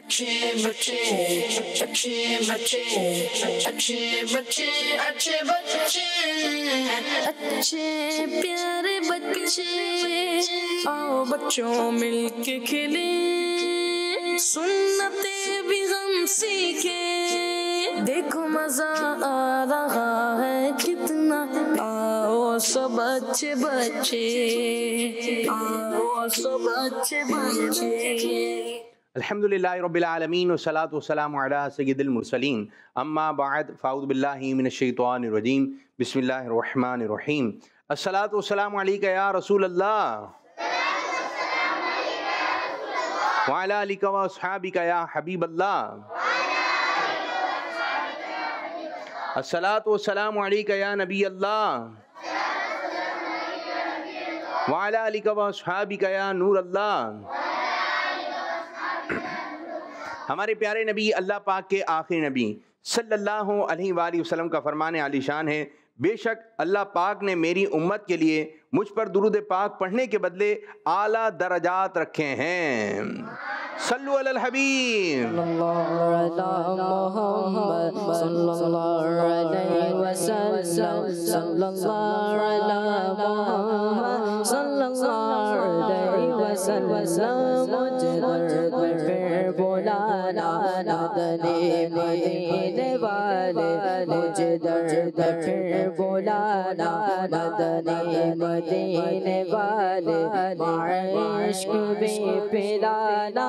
अच्छे बच्चे अच्छे बच्चे अच्छे बच्चे अच्छे बच्चे अच्छे प्यारे बच्चे आओ बच्चों मिलके खेले सुन्नते भी हम सीखे देखो मजा आ रहा है कितना आओ सब अच्छे बच्चे आओ सब अच्छे बच्चे। अल्हम्दुलिल्लाहि रब्बिल आलमीन वस्सलातु वस्सलामु अला सय्यिदिल मुरसलीन अम्मा बअद फ़अऊज़ु बिल्लाहि मिनश्शैतानिर रजीम बिस्मिल्लाहिर रहमानिर रहीम अस्सलातु वस्सलामु अलैका या रसूल अल्लाह व अला आलिका व अस्हाबिका या हबीब अल्लाह अस्सलातु वस्सलामु अलैका या नबी अल्लाह व अला आलिका व अस्हाबिका या नूर अल्लाह। हमारे प्यारे नबी अल्लाह पाक के आखिरी नबी सल्लल्लाहु अलैहि वसल्लम का फरमान आलीशान है, बेशक अल्लाह पाक ने मेरी उम्मत के लिए मुझ पर दुरूद पाक पढ़ने के बदले आला दर्जात रखे हैं। सल्लु अलल हबीब मदीने वाले मुझे दर्द फिर बुलाना मदीने मदीने वाले इश्क भी पिलाना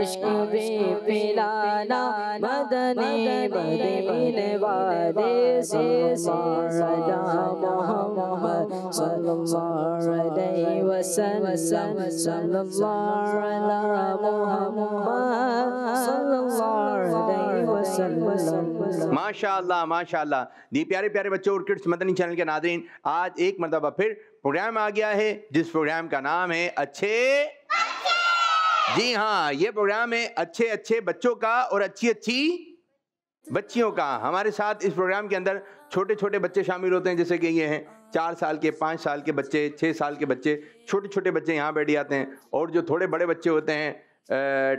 इश्क भी पिलाना मदीने मदीने वाले मोहम्मद सल्लल्लाहु अलैहि वसल्लम सल्लल्लाहु अला मुहम्मद सल्लल्लाहु अलैहि वसल्लम। माशाअल्लाह माशाअल्लाह। जी प्यारे प्यारे बच्चों और किड्स मदनी चैनल के नाज़रीन, आज एक मरतबा फिर प्रोग्राम आ गया है जिस प्रोग्राम का नाम है अच्छे। जी हाँ, ये प्रोग्राम है अच्छे अच्छे बच्चों का और अच्छी अच्छी बच्चियों का। हमारे साथ इस प्रोग्राम के अंदर छोटे छोटे बच्चे शामिल होते हैं, जैसे कि ये हैं 4 साल के, 5 साल के बच्चे, 6 साल के बच्चे, छोटे छोटे बच्चे यहाँ बैठ जाते हैं। और जो थोड़े बड़े बच्चे होते हैं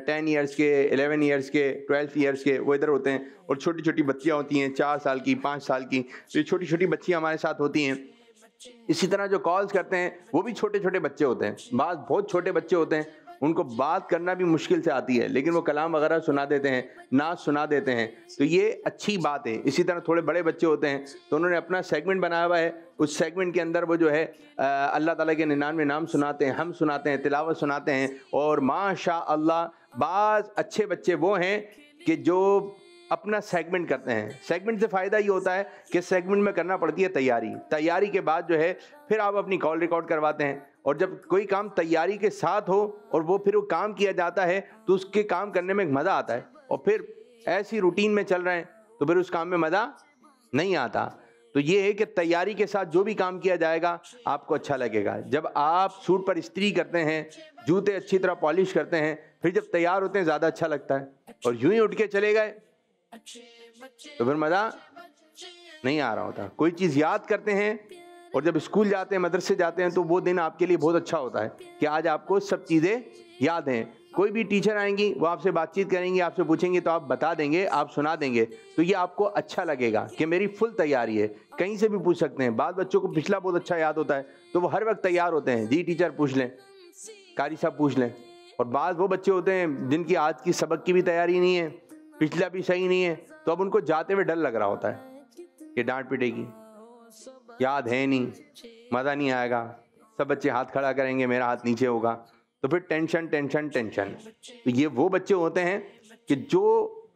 10 ईयर्स के, 11 ईयर्स के, 12 ईयर्स के, वो इधर होते हैं। और छोटी छोटी बच्चियाँ होती हैं 4 साल की, 5 साल की। तो ये छोटी छोटी बच्चियाँ हमारे साथ होती हैं। इसी तरह जो कॉल्स करते हैं वो भी छोटे छोटे बच्चे होते हैं। बहुत छोटे बच्चे होते हैं, उनको बात करना भी मुश्किल से आती है, लेकिन वो कलाम वगैरह सुना देते हैं, नाच सुना देते हैं। तो ये अच्छी बात है। इसी तरह थोड़े बड़े बच्चे होते हैं तो उन्होंने अपना सेगमेंट बनाया हुआ है। उस सेगमेंट के अंदर वो जो है अल्लाह ताला के 99 नाम सुनाते हैं, हम सुनाते हैं, तिलावत सुनाते हैं। और माशा अल्लाह बाज़ अच्छे बच्चे वो हैं कि जो अपना सेगमेंट करते हैं। सेगमेंट से फ़ायदा ये होता है कि सेगमेंट में करना पड़ती है तैयारी के बाद जो है फिर आप अपनी कॉल रिकॉर्ड करवाते हैं। और जब कोई काम तैयारी के साथ हो और वो फिर वो काम किया जाता है तो उसके काम करने में मज़ा आता है। और फिर ऐसी रूटीन में चल रहे हैं तो फिर उस काम में मज़ा नहीं आता। तो ये है कि तैयारी के साथ जो भी काम किया जाएगा आपको अच्छा लगेगा। जब आप सूट पर इस्त्री करते हैं, जूते अच्छी तरह पॉलिश करते हैं, फिर जब तैयार होते हैं ज़्यादा अच्छा लगता है। और यूं ही उठ के चले गए तो फिर मज़ा नहीं आ रहा होता। कोई चीज़ याद करते हैं और जब स्कूल जाते हैं, मदरसे जाते हैं, तो वो दिन आपके लिए बहुत अच्छा होता है कि आज आपको सब चीज़ें याद हैं। कोई भी टीचर आएंगी, वो आपसे बातचीत करेंगी, आपसे पूछेंगे तो आप बता देंगे, आप सुना देंगे, तो ये आपको अच्छा लगेगा कि मेरी फुल तैयारी है। कहीं से भी पूछ सकते हैं। बाद बच्चों को पिछला बहुत अच्छा याद होता है तो वो हर वक्त तैयार होते हैं। जी टीचर पूछ लें, कारी साहब पूछ लें। और बाद वो बच्चे होते हैं जिनकी आज की सबक की भी तैयारी नहीं है, पिछला भी सही नहीं है, तो अब उनको जाते हुए डर लग रहा होता है कि डांट पिटेगी, याद है नहीं, मज़ा नहीं आएगा, सब बच्चे हाथ खड़ा करेंगे, मेरा हाथ नीचे होगा। तो फिर टेंशन टेंशन टेंशन। तो ये वो बच्चे होते हैं कि जो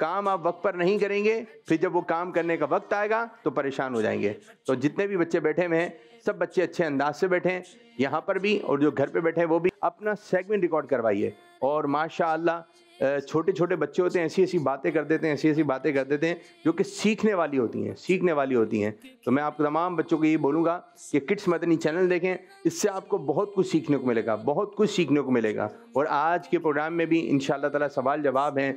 काम आप वक्त पर नहीं करेंगे, फिर जब वो काम करने का वक्त आएगा तो परेशान हो जाएंगे। तो जितने भी बच्चे बैठे हुए हैं, सब बच्चे अच्छे अंदाज से बैठे हैं, यहाँ पर भी और जो घर पे बैठे हैं वो भी अपना सेगमेंट रिकॉर्ड करवाइए। और माशाअल्लाह छोटे छोटे बच्चे होते हैं, ऐसी ऐसी बातें कर देते हैं, ऐसी ऐसी बातें कर देते हैं जो कि सीखने वाली होती हैं। तो मैं आपको तमाम बच्चों को ये बोलूँगा कि किड्स मदनी चैनल देखें, इससे आपको बहुत कुछ सीखने को मिलेगा। और आज के प्रोग्राम में भी इंशाअल्लाह ताला सवाल जवाब हैं,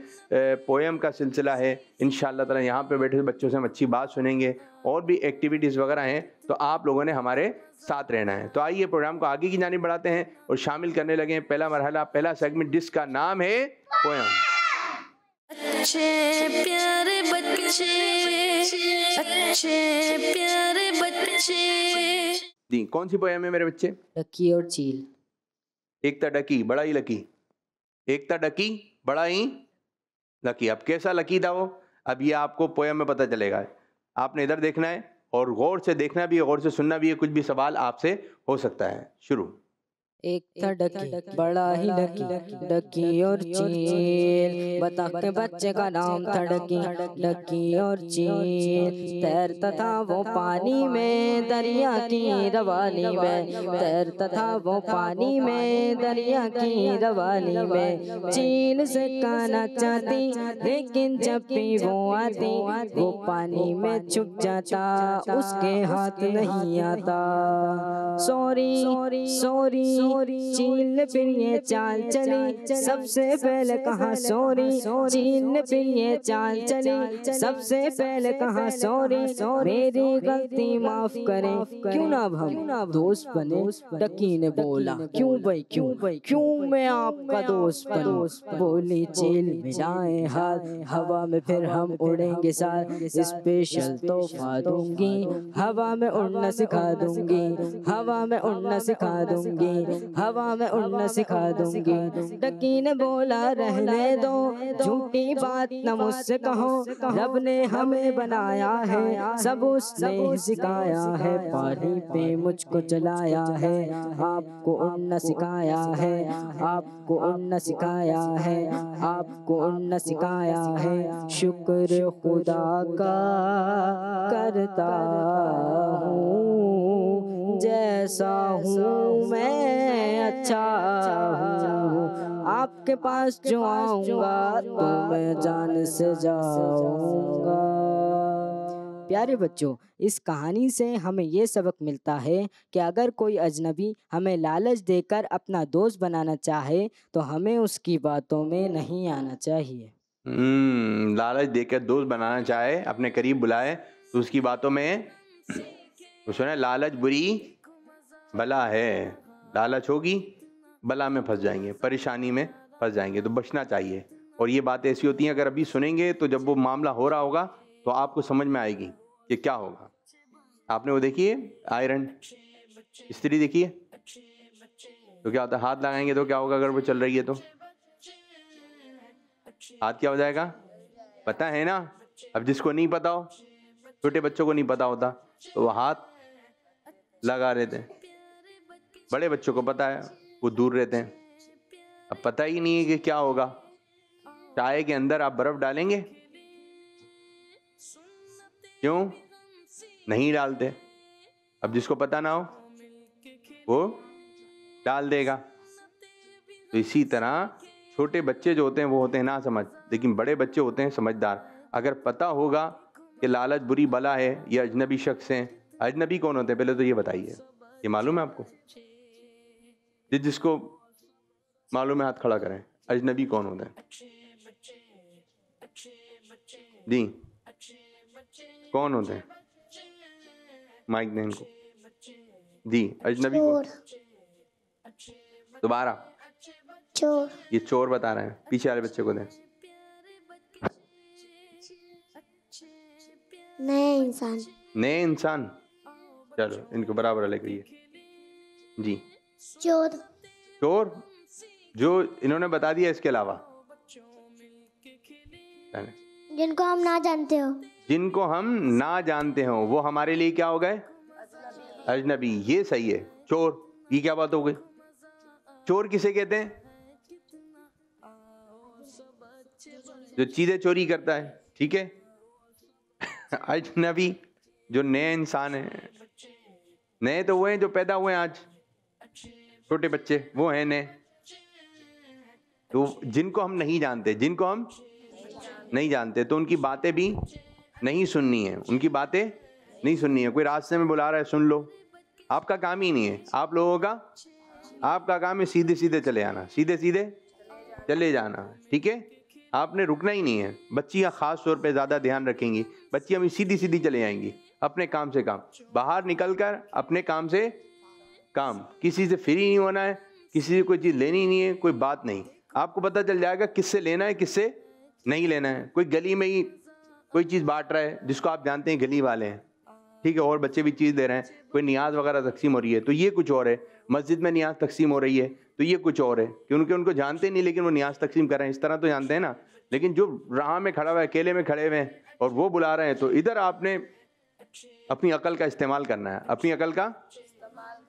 पोएम का सिलसिला है। इंशाअल्लाह ताला यहाँ पे बैठे बच्चों से हम अच्छी बात सुनेंगे। और भी एक्टिविटीज़ वगैरह हैं, तो आप लोगों ने हमारे साथ रहना है। तो आइए प्रोग्राम को आगे की जानिब बढ़ाते हैं और शामिल करने लगे हैं पहला मरहला, पहला सेगमेंट जिसका नाम है पोएम। अच्छे प्यारे बच्चे, अच्छे प्यारे बच्चे। जी, कौन सी पोयम है मेरे बच्चे? डकी और चील। एक था डकी बड़ा ही लकी, एक था डकी बड़ा ही लकी। अब कैसा लकी था वो, अब ये आपको पोयम में पता चलेगा। आपने इधर देखना है और गौर से देखना भी है, गौर से सुनना भी है, कुछ भी सवाल आपसे हो सकता है। शुरू। एक था डकी बड़ा ही लकी, डकी और चील। बता के बच्चे का नाम था डकी, डकी और चील। तैरता था वो पानी में दरिया की रवानी में, तैरता था वो पानी में दरिया की रवानी में। चील से कहना चाहती लेकिन जब भी वो आती, वो पानी में छुप जाता, उसके हाथ नहीं आता। सॉरी सॉरी चील ने फिर ये चाल चली, सबसे पहले कहा सॉरी। चील ने फिर ये चाल चली, सबसे पहले कहा सॉरी। मेरी गलती माफ करें, क्यों ना हम दोस्त बने। डकी ने बोला क्यों भाई क्यों मैं आपका दोस्त बनूं। बोली चील मिलाए हाथ, हवा में फिर हम उड़ेंगे साथ। स्पेशल तोहफा दूंगी, हवा में उड़ना सिखा दूंगी, हवा में उड़ना सिखा दूंगी, हवा में उड़ना सिखा दूंगी। डकी ने बोला रहने दो, झूठी बात न मुझसे कहो। रब ने हमें बनाया है, सब उसने ही सिखाया है। पानी पे मुझको चलाया है, आपको उड़ना सिखाया है, आपको उड़ना सिखाया है, आपको उड़ना सिखाया है। शुक्र खुदा का करता हूँ, जैसा हूँ मैं अच्छा हूँ। आपके पास जो आऊँगा तो मैं जान से जाऊँगा। प्यारे बच्चों, इस कहानी से हमें ये सबक मिलता है कि अगर कोई अजनबी हमें लालच देकर अपना दोस्त बनाना चाहे तो हमें उसकी बातों में नहीं आना चाहिए। लालच देकर दोस्त बनाना चाहे, अपने करीब बुलाए तो उसकी बातों में सुने। लालच बुरी बला है, लालच होगी बला में फंस जाएंगे, परेशानी में फंस जाएंगे, तो बचना चाहिए। और ये बातें ऐसी होती हैं, अगर अभी सुनेंगे तो जब वो मामला हो रहा होगा तो आपको समझ में आएगी कि क्या होगा। आपने वो देखिए आयरन इस्त्री देखिए, तो क्या होता है, हाथ लगाएंगे तो क्या होगा, अगर वो चल रही है तो हाथ क्या हो जाएगा, पता है ना। अब जिसको नहीं पता हो, छोटे बच्चों को नहीं पता होता, तो वो हाथ लगा रहते हैं। बड़े बच्चों को पता है, वो दूर रहते हैं। अब पता ही नहीं है कि क्या होगा। चाय के अंदर आप बर्फ डालेंगे, क्यों नहीं डालते। अब जिसको पता ना हो वो डाल देगा। तो इसी तरह छोटे बच्चे जो होते हैं वो होते हैं ना समझ, लेकिन बड़े बच्चे होते हैं समझदार। अगर पता होगा कि लालच बुरी बला है, ये अजनबी शख्स हैं। अजनबी कौन होते हैं पहले तो ये बताइए, ये मालूम है आपको? जिसको मालूम है हाथ खड़ा करें, अजनबी कौन होते हैं जी, कौन होते हैं? माइक दें इनको जी। अजनबी कौन? दोबारा चोर। ये चोर बता रहे हैं, पीछे वाले बच्चे को दें। नए इंसान। नए इंसान, चलो इनको बराबर लेकर जी। चोर। चोर जो इन्होंने बता दिया, इसके अलावा जिनको हम ना जानते हो, जिनको हम ना जानते हो वो हमारे लिए क्या हो गए? अजनबी। ये सही है। चोर, ये क्या बात हो गई? चोर किसे कहते हैं? जो चीजें चोरी करता है, ठीक है। अजनबी जो नए इंसान है, नए तो वो हैं जो पैदा हुए आज, छोटे बच्चे वो हैं नए। तो जिनको हम नहीं जानते, जिनको हम नहीं जानते, तो उनकी बातें भी नहीं सुननी है, उनकी बातें नहीं सुननी है। कोई रास्ते में बुला रहा है, सुन लो, आपका काम ही नहीं है। आप लोगों का, आपका काम है सीधे सीधे चले आना, सीधे सीधे चले जाना, ठीक है। आपने रुकना ही नहीं है। बच्चियाँ खास तौर पे ज़्यादा ध्यान रखेंगी, बच्चियाँ भी सीधी सीधी चले आएंगी अपने काम से काम, बाहर निकलकर अपने काम से काम। किसी से फ्री नहीं होना है, किसी से कोई चीज़ लेनी नहीं है, कोई बात नहीं। आपको पता चल जाएगा किससे लेना है, किससे नहीं लेना है। कोई गली में ही कोई चीज़ बांट रहा है जिसको आप जानते हैं गली वाले हैं, ठीक है, और बच्चे भी चीज़ दे रहे हैं, कोई नियाज वगैरह तकसीम हो रही है तो ये कुछ और है, मस्जिद में नियाज तकसीम हो रही है तो ये कुछ और है, क्योंकि उनको जानते नहीं लेकिन वो नियाज तकसीम कर रहे हैं, इस तरह तो जानते हैं ना। लेकिन जो राह में खड़ा हुआ है, अकेले में खड़े हुए हैं और वो बुला रहे हैं, तो इधर आपने अपनी अकल का इस्तेमाल करना है, अपनी अकल का,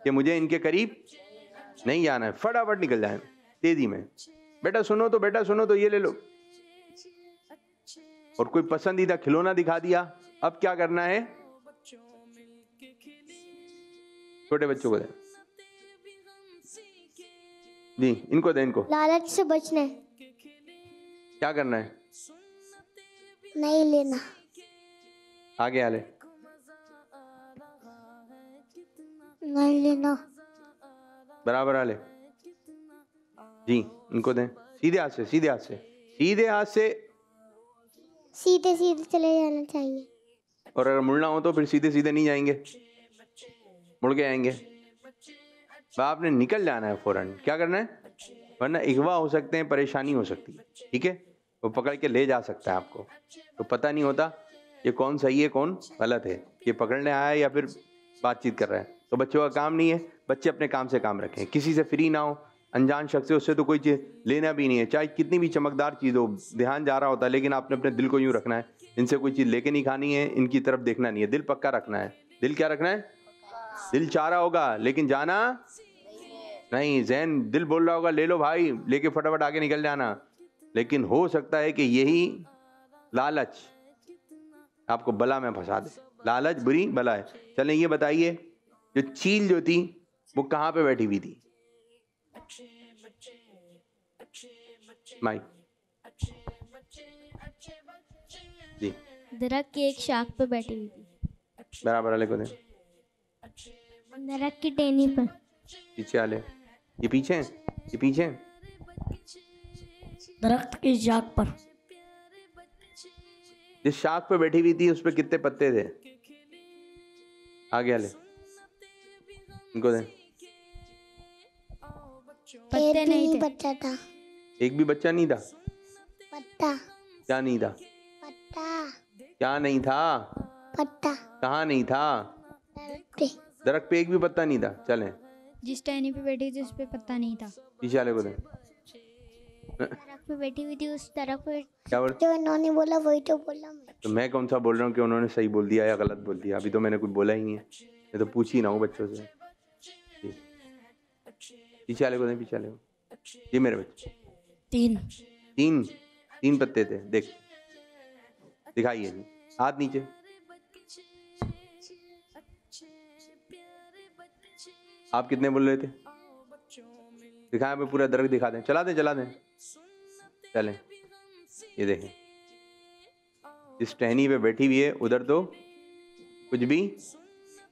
कि मुझे इनके करीब नहीं जाना है, फटाफट निकल जाए तेजी में। बेटा सुनो तो, बेटा सुनो तो, ये ले लो। और कोई पसंदीदा खिलौना दिखा दिया, अब क्या करना है? छोटे बच्चों को दे जी, इनको दे, इनको। लालच से बचना है, क्या करना है? नहीं लेना। आगे आले, नहीं लेना। बराबर आले जी, इनको दें, सीधे हाथ से, सीधे हाथ से, सीधे हाथ से। सीधे सीधे चले जाना चाहिए। और अगर मुड़ना हो तो फिर सीधे सीधे नहीं जाएंगे, मुड़ के आएंगे। आपने निकल जाना है फौरन, क्या करना है, वरना इगवा हो सकते हैं, परेशानी हो सकती है, ठीक है। वो पकड़ के ले जा सकता है आपको, तो पता नहीं होता ये कौन सही है कौन गलत है, ये पकड़ने आया है या फिर बातचीत कर रहा है। तो बच्चों का काम नहीं है, बच्चे अपने काम से काम रखें, किसी से फ्री ना हो, अनजान शख्स से उससे तो कोई चीज़ लेना भी नहीं है, चाहे कितनी भी चमकदार चीज़ हो, ध्यान जा रहा होता है, लेकिन आपने अपने दिल को यूँ रखना है, इनसे कोई चीज़ लेके नहीं खानी है, इनकी तरफ देखना नहीं है, दिल पक्का रखना है। दिल क्या रखना है? दिल चाह रहा होगा लेकिन जाना नहीं, जहन दिल बोल रहा होगा ले लो भाई, लेके फटाफट आगे निकल जाना, लेकिन हो सकता है कि यही लालच आपको बला में फंसा दे। लालच बुरी बला है। चलें ये बताइए, जो चील जो थी वो कहाँ पे बैठी हुई थी? माइक जी, दरख्त की एक शाख पे बैठी हुई थी। बराबर वाले को दे, दरख्त की टहनी पर। पीछे वाले, ये पीछे हैं, ये पीछे हैं। दरख्त की शाख पर। जिस शाख पे बैठी हुई थी उस पे कितने पत्ते थे? आगे वाले, इनको दे। पत्ते नहीं थे। बच्चा था। एक भी बच्चा नहीं था? पत्ता। क्या नहीं था? पत्ता। क्या नहीं था? पत्ता। कहाँ नहीं था? दरख्त पे एक भी पत्ता नहीं था। चलें, जिस टहनी पे बैठी थी उस पे पत्ता नहीं था। पीछे वाले को दे। दरख्त पे बैठी हुई थी, उस दरख्त पे क्या बोल? जो इन्होंने बोला वही तो बोला मैं। तो मैं कौन सा बोल रहा हूँ कि उन्होंने सही बोल दिया या गलत बोल दिया? अभी तो मैंने कुछ बोला ही नहीं है, मैं तो पूछ ही ना हूँ बच्चों से। पीछे वाले को दे, पीछे वाले को। ये मेरे बच्चे तीन पत्ते थे, देख दिखाइए जी, हाथ नीचे। आप कितने बोल रहे थे? दिखाएं, पे पूरा दरख्त दिखा दें, चला दें, चला दें, चलें। ये देखें, इस टहनी पे बैठी हुई है, उधर तो कुछ भी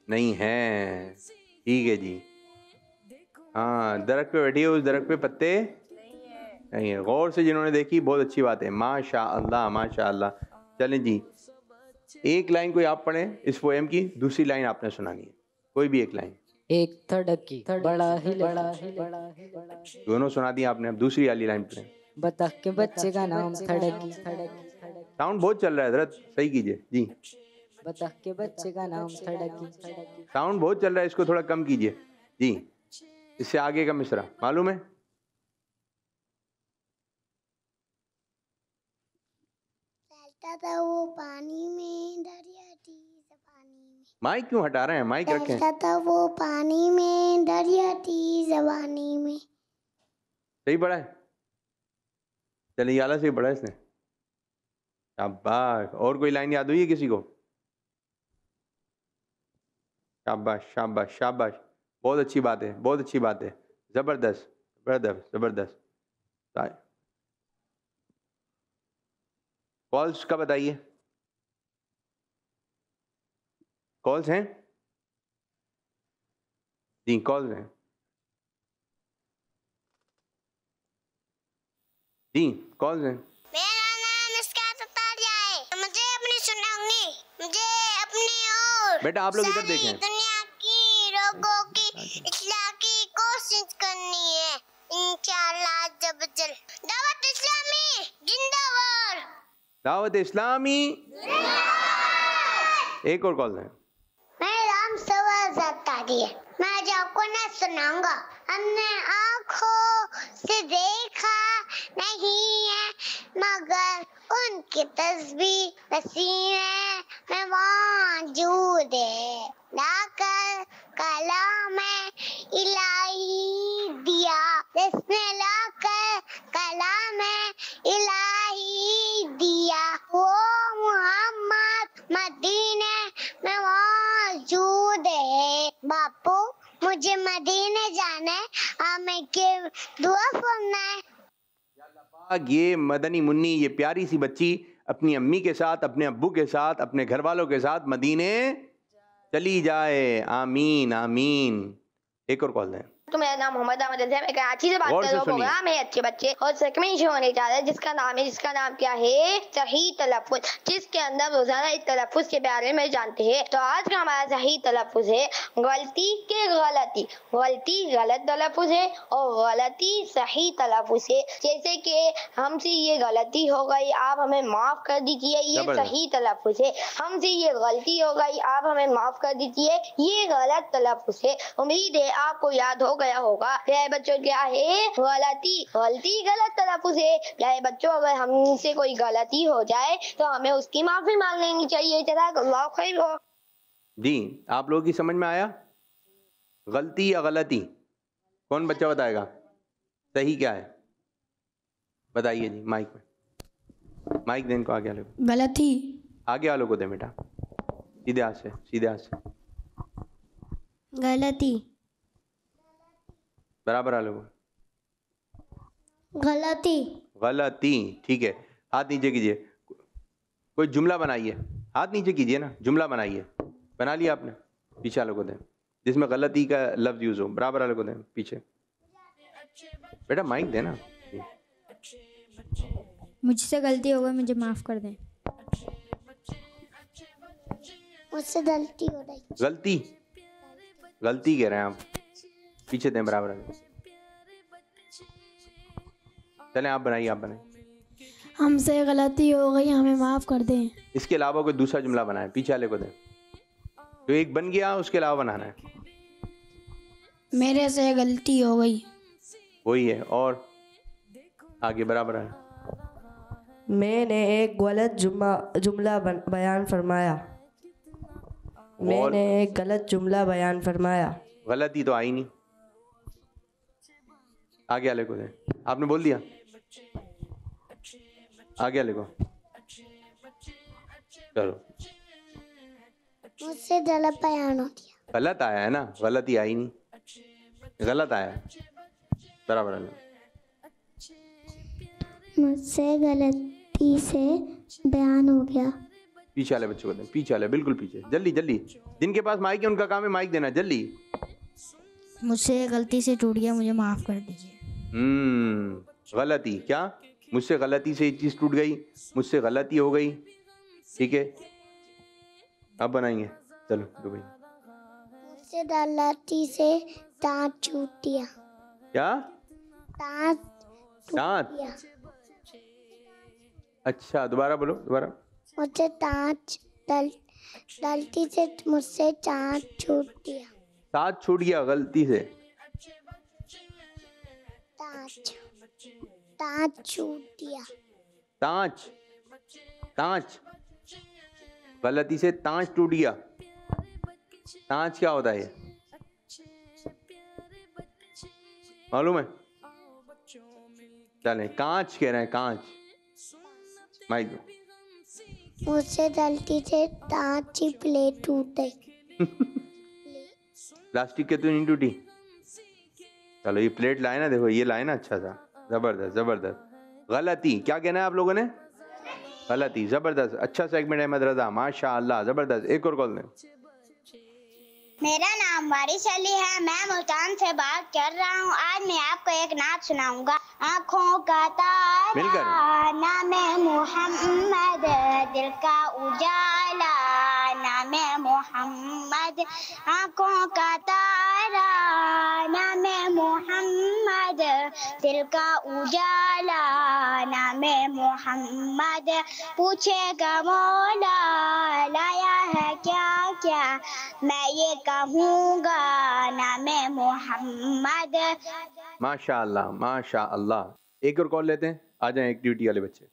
नहीं है, ठीक है जी। हाँ, दरख्त पे बैठी है, उस दरख्त पे पत्ते नहीं है। गौर से जिन्होंने देखी बहुत अच्छी बात है, माशा अल्लाह, माशा अल्लाह। चलें जी, एक लाइन कोई आप पढ़ें इस पोएम की, दूसरी लाइन आपने सुनानी है, कोई भी एक लाइन। एक थड़की बड़ा ही दोनों सुना दिया आपने, अब दूसरी वाली लाइन पढ़ें। बतख के बच्चे का नाम थड़की। साउंड बहुत चल रहा है हजरत, सही कीजिए जी। बतख के बच्चे का नाम थड़की। साउंड बहुत चल रहा है, इसको थोड़ा कम कीजिए जी। इससे आगे का मिसरा मालूम है? तैरता था वो पानी में, दरिया थी पानी में। माइक क्यों हटा रहे हैं? माइक रखें। तैरता था वो पानी में, दरिया थी जवानी में। सही पढ़ा है? चलिए, आला से पढ़ा है इसने, शाबाश। और कोई लाइन याद हुई है किसी को? शाबाश, शाबाश, शाबाश, बहुत अच्छी बात है, बहुत अच्छी बात है, जबरदस्त, जबरदस्त, जबरदस्त। कॉल्स का बताइए, कॉल्स हैं जी? कॉल्स हैं जी, कॉल्स हैं। मेरा नाम इसका ततारिया है, मुझे अपनी सुनाऊंगी, मुझे अपनी और बेटा आप लोग इधर सारी देखें, दुनिया की लोगों की इस्लाह की कोशिश करनी है इंशाअल्लाह। जब दावत इस्लामी जिंदाबाद। दावत इस्लामी। एक और कॉल दें। मेरा नाम सवाज़ातारी है। मैं आज आपको ना सुनाऊंगा। हमने आँखों से देखा नहीं है मगर उनकी तस्बीह सीने में मौजूद है। लाकर कलाम इलाही दिया, जिसने लाकर कलाम इलाही दिया, वो मोहम्मद मदीने में मौजूद है। बापू मुझे मदीने जाना है, हमें के दुआ पढ़ना है। ये मदनी मुन्नी, ये प्यारी सी बच्ची अपनी अम्मी के साथ, अपने अब्बू के साथ, अपने घर वालों के साथ मदीने चली जाए। आमीन आमीन। एक और कॉल दें। तो मेरा नाम मोहम्मद अहमद है, मैं कराची से बात गौर कर से रहा हूँ। सुनिए। प्रोग्राम है अच्छे बच्चे और सेगमेंट शो होने जा रहा है जिसका नाम क्या है, सही तलफ्फुज, जिसके अंदर रोजाना इस तलफ्फुज के बारे में जानते हैं। तो आज का हमारा सही तलफ्फुज है गलती के गलती। गलती गलत तलफ्फुज है और गलती सही तलफ्फुज है। जैसे कि हमसे ये गलती हो गई, आप हमें माफ कर दीजिए, ये जबरदस्त। सही तलफ्फुज है। हमसे ये गलती हो गई, आप हमें माफ कर दीजिए, ये गलत तलफ्फुज है। उम्मीद है आपको याद हो गया होगा। प्यारे बच्चों, क्या है गलती? गलती गलत तलफ्फुज है। प्यारे बच्चों, अगर हमसे कोई गलती हो जाए तो हमें उसकी माफी मांग लेनी चाहिए। जज़ाकल्लाह खैर। जी, आप लोगों की समझ में आया? गलती या गलती, कौन बच्चा बताएगा? सही क्या है बताइए जी। माइक में, माइक दें इनको, आगे वाले को, गलती। आगे वालों को दें बेटा, सीधे हाथ से, सीधे हाथ से, गलती। बराबर वालों को। गलती। गलती, ठीक है। हाथ नीचे कीजिए, कोई जुमला बनाइए। हाथ नीचे कीजिए ना, जुमला बनाइए। बना लिया आपने? पीछे वालों को दें जिसमें गलती का लफ्ज यूज हो। बराबर वालों को दें पीछे। बेटा माइक देना। मुझसे गलती हो गई, मुझे माफ कर दें। मुझसे गलती हो रही। गलती, गलती कह रहे हैं आप, पीछे दें बराबर वाले। चलें आप बनाइए, आप बनाइए। हमसे गलती हो गई, हमें माफ कर दें। इसके अलावा कोई दूसरा जुमला बनाए, पीछे वाले को दें। तो एक बन गया, उसके अलावा बनाना है। मेरे से गलती हो गई। वही है, और आगे बराबर है। मैंने एक गलत जुमला बयान फरमाया। मैंने एक गलत जुमला बयान फरमाया। गलती तो आई नहीं। आगे वाले को दें। आपने बोल दिया, आगे वाले को। चलो, मुझसे गलत बयान हो गया। गलत आया है ना, गलती आई नहीं, गलत आया है। बराबर है। मुझसे गलती से बयान हो गया। पीछे वाले बच्चों को दें, पीछे वाले, बिल्कुल पीछे, जल्दी जल्दी। जिनके पास माइक है उनका काम है माइक देना, जल्दी। मुझसे गलती से टूट गया, मुझे माफ कर दीजिए। गलती क्या? मुझसे गलती से ये चीज टूट गई, मुझसे गलती हो गई, ठीक है। अब बनाएंगे, चलो दुबई। मुझसे गलती से दांत टूट गया। क्या? दांत दांत? गया। अच्छा, दोबारा बोलो, दोबारा। मुझसे गलती से मुझसे दांत छूट गया। दांत छूट गया गलती से। दांत छूट गया। तांच, तांच, गलती से तांच टूट गया। तांच क्या होता है? मालूम है? चले, कांच कह रहे हैं, कांच। माइक मुझसे गलती से दांत की प्लेट टूट गई। प्लास्टिक के तो नहीं टूटी। चलो ये प्लेट लाए ना, देखो ये लाए ना, अच्छा था, जबरदस्त जबरदस्त। गलती क्या कहना है आप लोगों ने? गलती, जबरदस्त, अच्छा सेगमेंट अहमद रजा, माशाअल्लाह, जबरदस्त। एक और कॉल दें। मेरा नाम वारिस अली है, मैं मुल्तान से बात कर रहा हूँ। आज मैं आपको एक नात सुनाऊंगा। आँखों का तारा नाम मोहम्मद, दिल का उजाला नाम मोहम्मद। आँखों का तारा नाम मोहम्मद, दिल का उजाला नामे मोहम्मद, पूछेगा मौला लाया है क्या क्या, मैं ये कहूँगा नामे मोहम्मद। माशाअल्लाह माशाअल्लाह। एक और कॉल लेते हैं, आ जाएं एक ड्यूटी वाले बच्चे।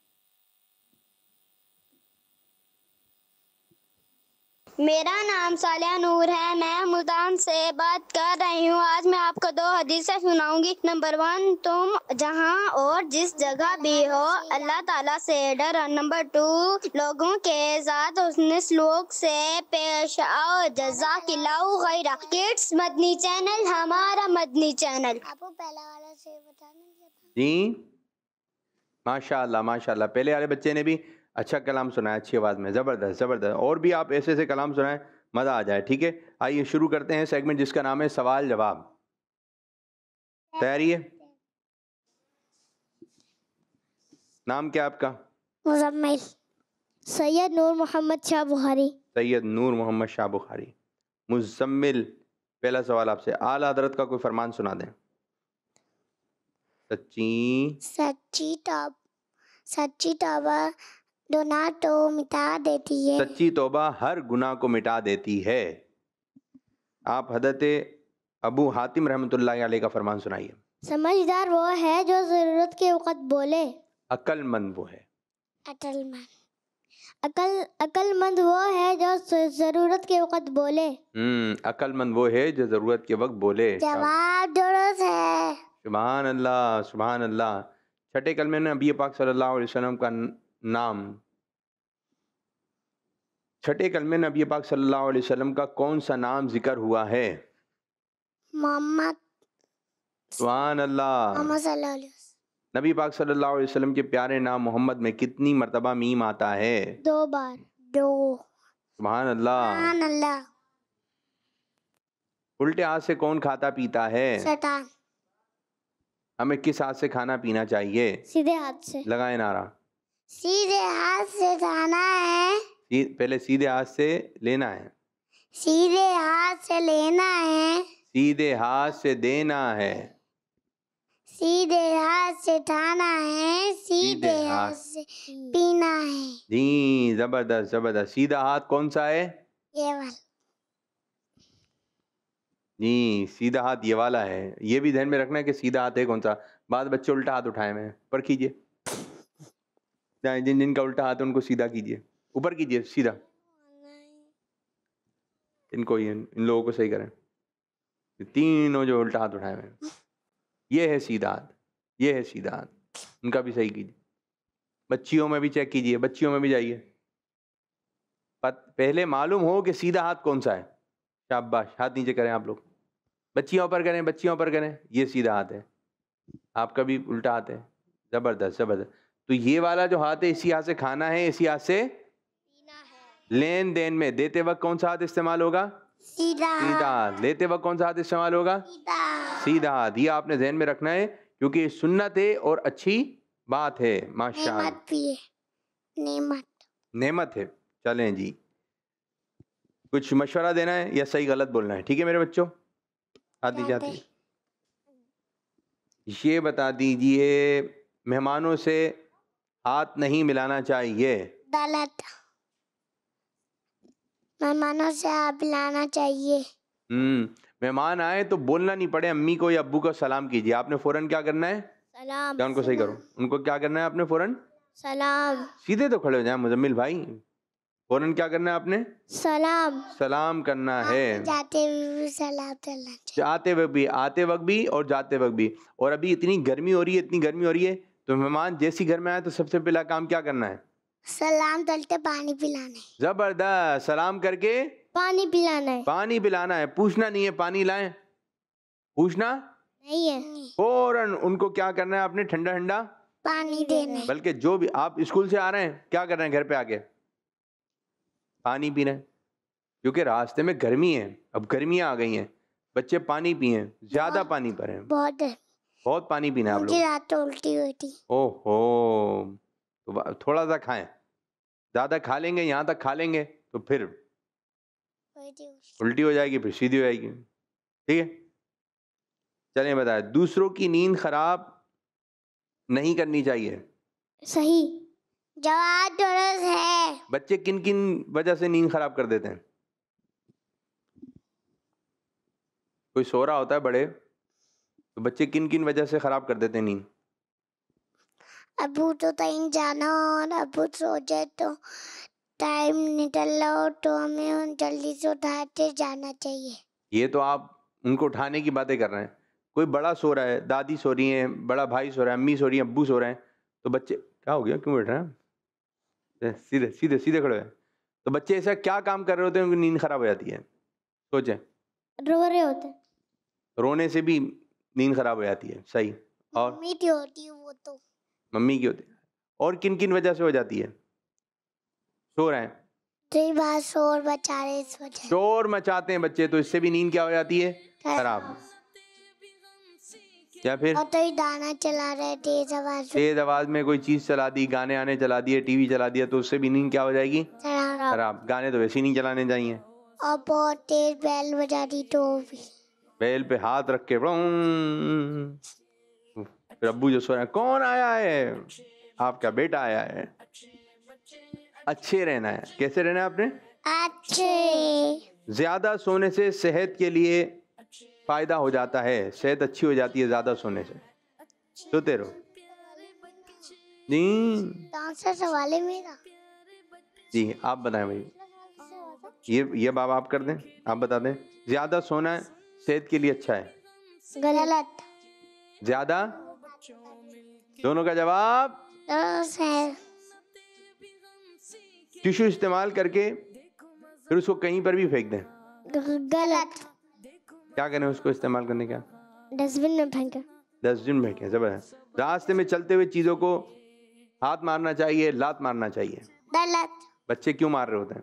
मेरा नाम सालिया नूर है, मैं मुल्तान से बात कर रही हूँ। आज मैं आपको 2 हदीसें सुनाऊंगी। नंबर 1, तुम जहाँ और जिस जगह भी हो अल्लाह ताला से डरो। नंबर 2, लोगों के साथ उसने सलूक से पेश आओ। जज़ाकिल्लाहु खैरा। किड्स मदनी चैनल हमारा मदनी चैनल। आपको पहला वाला से बताना जी माशाअल्लाह माशाअल्लाह। पहले वाले बच्चे ने भी अच्छा कलाम सुनाया, अच्छी आवाज़ में, ज़बरदस्त ज़बरदस्त। और भी आप ऐसे ऐसे कलाम सुनाएं, मज़ा आ जाए। ठीक है, आइए शुरू करते हैं सेगमेंट जिसका नाम है सवाल जवाब। तैयारी है? नाम क्या आपका? मुज़म्मिल। सैयद नूर मोहम्मद शाह बुखारी। सैयद नूर मोहम्मद शाह बुखारी। मुज़म्मिल, पहला सवाल आपसे, आला हज़रत का कोई फरमान सुना दें। सच्ची तौबा गुनाह तो मिटा देती है। सच्ची तौबा हर गुनाह को मिटा देती है। आप हज़रत अबू हातिम रहमतुल्लाह अलैह का फरमान सुनाइए। समझदार वो है जो जरूरत के वक्त बोले। अक्लमंद वो है। अक्लमंद वो है जो जरूरत के वक्त बोले। अक्लमंद वो है जो जरूरत के वक्त बोले। जवाब दुरुस्त है। सुभान अल्लाह सुभान अल्लाह। छठे कलमे में नबी पाक सल्लल्लाहु अलैहि वसल्लम का नाम, छठे कलमे में नबी पाक सल्लल्लाहु अलैहि वसल्लम का कौन सा नाम जिक्र हुआ है? मोहम्मद। सुभान अल्लाह। मोहम्मद सल्लल्लाहु अलैहि वसल्लम। नबी पाक सल्लल्लाहु अलैहि वसल्लम के प्यारे नाम मोहम्मद में कितनी मर्तबा मीम आता है? 2 बार। 2। सुभान अल्लाह। सुभान अल्लाह। उल्टे हाथ से कौन खाता पीता है? शैतान। हमें किस हाथ से खाना पीना चाहिए? सीधे हाथ से। लगाए नारा। सीधे हाथ से खाना है। पहले सीधे हाथ से लेना है। सीधे हाथ से लेना है। सीधे हाथ से देना है। सीधे हाथ से खाना है। सीधे हाथ से पीना है। जी जबरदस्त जबरदस्त। सीधा हाथ कौन सा है? ये वाला। जी सीधा हाथ ये वाला है। ये भी ध्यान में रखना है कि सीधा हाथ है कौन सा। बाद बच्चे उल्टा हाथ उठाए में ऊपर कीजिए, जिन जिनका उल्टा हाथ है उनको सीधा कीजिए, ऊपर कीजिए सीधा। इनको इन लोगों को सही करें। तीनों जो उल्टा हाथ उठाए में, ये है सीधा हाथ, ये है सीधा हाथ, उनका भी सही कीजिए। बच्चियों में भी चेक कीजिए, बच्चियों में भी जाइए। पहले मालूम हो कि सीधा हाथ कौन सा है। शाबाश, हाथ नीचे करें आप लोग, बच्चियों पर करें, बच्चियों पर करें। ये सीधा हाथ है, आपका भी उल्टा हाथ है। जबरदस्त जबरदस्त। तो ये वाला जो हाथ है, इसी हाथ से खाना है, इसी हाथ से लेन देन में देते वक्त कौन सा हाथ इस्तेमाल होगा? सीधा हाथ। लेते वक्त कौन सा हाथ इस्तेमाल होगा? सीधा हाथ। ये आपने ध्यान में रखना है क्योंकि सुन्नत है और अच्छी बात है। माशाअल्लाह, नेमत है। चलें जी, कुछ मशवरा देना है या सही गलत बोलना है? ठीक है मेरे बच्चों, आती जाती ये बता दीजिए, मेहमानों से हाथ नहीं मिलाना चाहिए। गलत। मेहमानों से हाथ मिलाना चाहिए। मेहमान आए तो बोलना नहीं पड़े, अम्मी को या अब्बू को सलाम कीजिए। आपने फौरन क्या करना है? सलाम। क्या उनको सही करो, उनको क्या करना है आपने? फौरन सलाम। सीधे तो खड़े हो जाए मुजम्मिल भाई। फौरन क्या करना है आपने? सलाम। सलाम करना है। जाते हुए भी सलाम करना चाहिए। जाते वक्त भी, आते वक्त भी और जाते वक्त भी। और अभी इतनी गर्मी हो रही है, इतनी गर्मी हो रही है, तो मेहमान जैसी घर में आए तो सबसे पहला काम क्या करना है? सलाम करके पानी पिलाना है। जबरदस्त। सलाम करके पानी पिलाना है। पानी पिलाना है। पूछना नहीं है पानी लाएं, पूछना नहीं है। फौरन उनको क्या करना है आपने? ठंडा ठंडा पानी देना है। बल्कि जो भी आप स्कूल से आ रहे हैं, क्या कर रहे हैं? घर पे आके पानी पी रहे हैं, क्योंकि रास्ते में गर्मी है। अब गर्मियां आ गई हैं, बच्चे पानी पिए, ज्यादा पानी पी, बहुत पानी पीना है आप लोग। रात तो उल्टी हुई थी। ओहो, तो थोड़ा सा खाएं, ज्यादा खा लेंगे, यहाँ तक खा लेंगे तो फिर उल्टी हो जाएगी, फिर सीधी हो जाएगी। ठीक है, चलें बताएं, दूसरों की नींद खराब नहीं करनी चाहिए। सही जवाब दुरुस्त है। बच्चे किन किन वजह से नींद खराब कर देते हैं? कोई सो रहा होता है बड़े, तो बच्चे किन किन वजह से खराब कर देते हैं नींद? अबू तो कहीं जाना और अबू सो जाए तो टाइम निकल रहा तो हमें जल्दी से उठाते जाना चाहिए। ये तो आप उनको उठाने की बातें कर रहे हैं। कोई बड़ा सो रहा है, दादी सो रही है, बड़ा भाई सो रहा है, अम्मी सो रही है, अब्बू सो रहे हैं, तो बच्चे क्या हो गया, क्यों बैठ रहे हैं? सीधे सीधे सीधे खड़े हैं। तो बच्चे ऐसा क्या काम कर रहे होते हैं उनकी नींद खराब हो जाती है? सोचें। रो रहे होते। रोने से भी नींद खराब हो जाती है। सही। और मम्मी की होती है वो तो। मम्मी की होती है। और किन किन वजह से हो जाती है? सो रहे हैं, कई बार शोर बचा रहे इस वजह। शोर मचाते हैं बच्चे, तो इससे भी नींद क्या हो जाती है? खराब। या फिर और तो दाना चला रहे तेज आवाज में कोई चीज चला दी, गाने आने चला दिए, टीवी चला दिया, तो उससे भी नींद क्या हो जाएगी? खराब। गाने तो वैसे ही नहीं चलाने चाहिए। और बहुत तेज बेल बजा दी तो भी। बेल पे हाथ रख के फिर अब्बू जो सो रहे हैं, कौन आया है? आपका बेटा आया है। अच्छे रहना है। कैसे रहना है आपने? अच्छे। ज्यादा सोने से सेहत के लिए फायदा हो जाता है, सेहत अच्छी हो जाती है ज्यादा सोने से। सोते रहो। जी कौन सा सवाल है मेरा? जी आप बताएं भाई। ये बाबा आप कर दें, आप बता दें। ज्यादा सोना सेहत के लिए अच्छा है? गलत। ज्यादा? दोनों का जवाब है। टिश्यू इस्तेमाल करके फिर उसको कहीं पर भी फेंक दें। गलत। क्या करें उसको इस्तेमाल करने का? डस्टबिन में फेंके। डस्टबिन में फेंके। जबरदस्त। रास्ते में चलते हुए चीजों को हाथ मारना चाहिए, लात मारना चाहिए? गलत। बच्चे क्यों मार रहे होते हैं?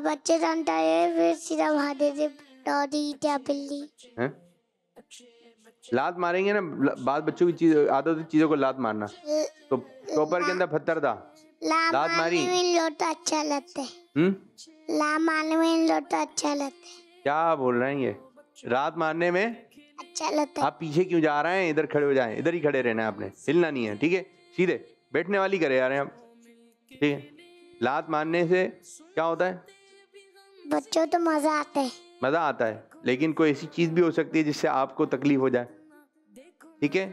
बच्चे जानता है फिर सीधा भाग देते डॉगी या बिल्ली। हैं? लात मारेंगे ना, बाद बच्चों की चीज आदत होती चीजों को लात मारना। तो टोपर के अंदर पत्थर था, लात मारी। लोग तो अच्छा लगता है। ला मारने में लोग तो अच्छा लगता है। क्या बोल रहे हैं ये? लात मारने में अच्छा लगता है। आप पीछे क्यों जा रहे हैं? इधर खड़े हो जाएं, इधर ही खड़े रहना है आपने, हिलना नहीं है। ठीक है, सीधे बैठने वाली करे जा रहे हैं आप। ठीक है। लात मारने से क्या होता है? बच्चों तो मजा आता है। मजा आता है, लेकिन कोई ऐसी चीज भी हो सकती है जिससे आपको तकलीफ हो जाए। ठीक है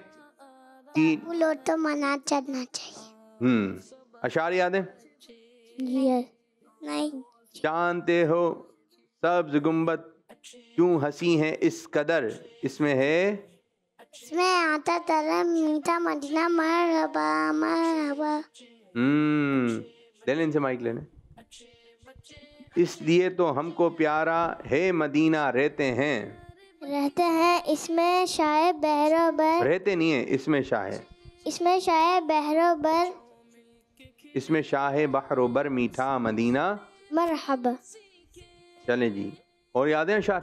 कि लोग तो मना चढ़ना चाहिए। अशार याद है? नहीं। जानते हो सब्ज गुंबद क्यों हंसी है इस कदर? इसमें है, इसमें आता तरह मीठा मदीना मरहबा मरहबा। ले लेने से माइक लेने। इसलिए तो हमको प्यारा है मदीना रहते हैं इसमें शायद बहरोबर। रहते नहीं है, इसमें शाह है। इसमें शायद बहरोबर। इसमें शाह बहरोबर मीठा मदीना मरहबा। चले जी। और याद है अशार?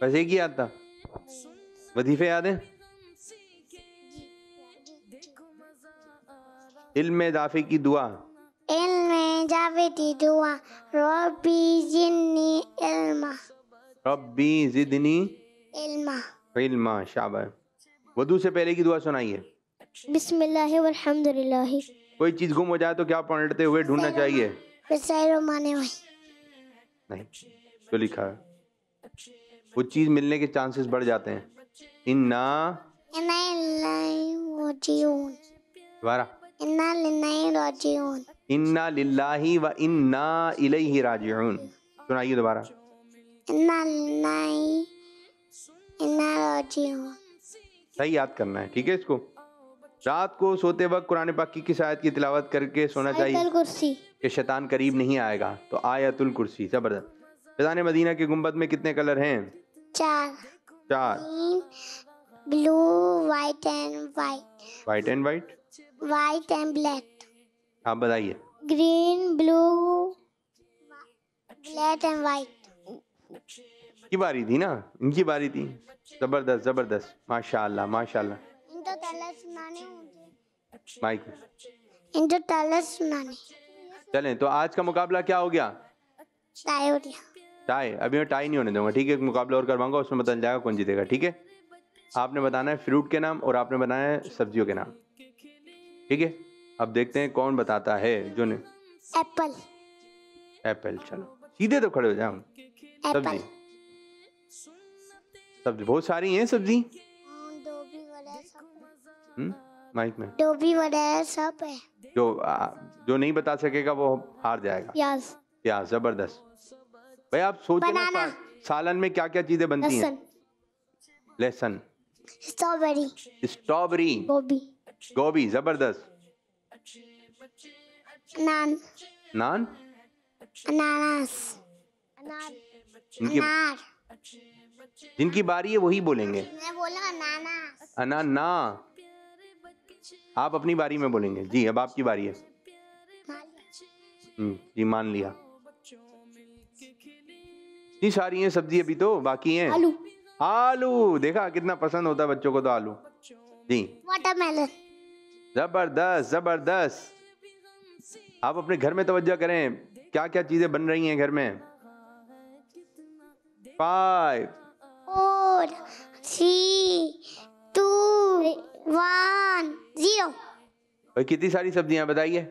बस एक ही याद था। वजीफे याद है? इल्म इजाफे की दुआ। इल्म इजाफे की दुआ। रब्बी जिदनी इल्मा। रब्बी जिदनी इल्मा। इल्मा। शाबाश। वुदू से पहले की दुआ सुनाइए। बिस्मिल्लाहि वल्हम्दुलिल्लाहि। कोई चीज गुम हो जाए तो क्या पलटते हुए ढूंढना चाहिए? नहीं, तो लिखा है वो चीज मिलने के चांसेस बढ़ जाते हैं। इन्ना दोबारा। इन्ना लिल्लाहि व इन्ना इलैहि राजिऊन। सुनाइए दोबारा। सही याद करना है। ठीक है। इसको रात को सोते वक्त कुरान पाक की किस आयत की तिलावत करके सोना चाहिए कि शैतान करीब नहीं आएगा? तो आयतुल कुर्सी। जबरदस्त। फैज़ान मदीना के गुंबद में कितने कलर हैं? 4। Blue, white and white. White and white. White and black. आप बताइए। Green, blue, black and white. की बारी थी ना, इनकी बारी थी। जबरदस्त जबरदस्त। माशाल्लाह माशाल्लाह। इनको ताला सुनाने मुझे। माइक। इनको ताला सुनाने। चलें, तो आज का मुकाबला क्या हो गया? टाई हो गया। टाई, अभी मैं टाई नहीं होने दूंगा, ठीक है? एक मुकाबला और करवाऊंगा, उसमें पता चल जाएगा कौन जीतेगा, ठीक है? आपने बताना है फ्रूट के नाम और आपने बताना है सब्जियों के नाम, ठीक है? अब देखते हैं कौन बताता है। जो ने एप्पल। एप्पल, चलो सीधे तो खड़े हो जाओ। सब्जी, सब्जी बहुत सारी हैं सब्जी। माइक में डोबी वगैरह सब है। जो नहीं बता सकेगा वो हार जाएगा। प्याज। प्याज, जबरदस्त भाई। आप सोचे ना सालन में क्या क्या चीजें बनती हैं? लहसुन, स्ट्रॉबेरी, स्ट्रॉबेरी, गोभी, गोभी, जबरदस्त। नान, नान, अनानास, अनार। जिनकी बारी है वही बोलेंगे। मैं बोला अनानास। अनाना, आप अपनी बारी में बोलेंगे। जी अब आपकी बारी है। जी मान लिया। इतनी सारी हैं सब्जी, अभी तो बाकी हैं। आलू। आलू, देखा कितना पसंद होता है बच्चों को तो आलू। जी वाटरमेलन। जबरदस्त जबरदस्त। आप अपने घर में तवज्जो करें, क्या क्या चीजें बन रही हैं घर में। 5 4 3 2 1 0। भाई कितनी सारी सब्जियां बताइए।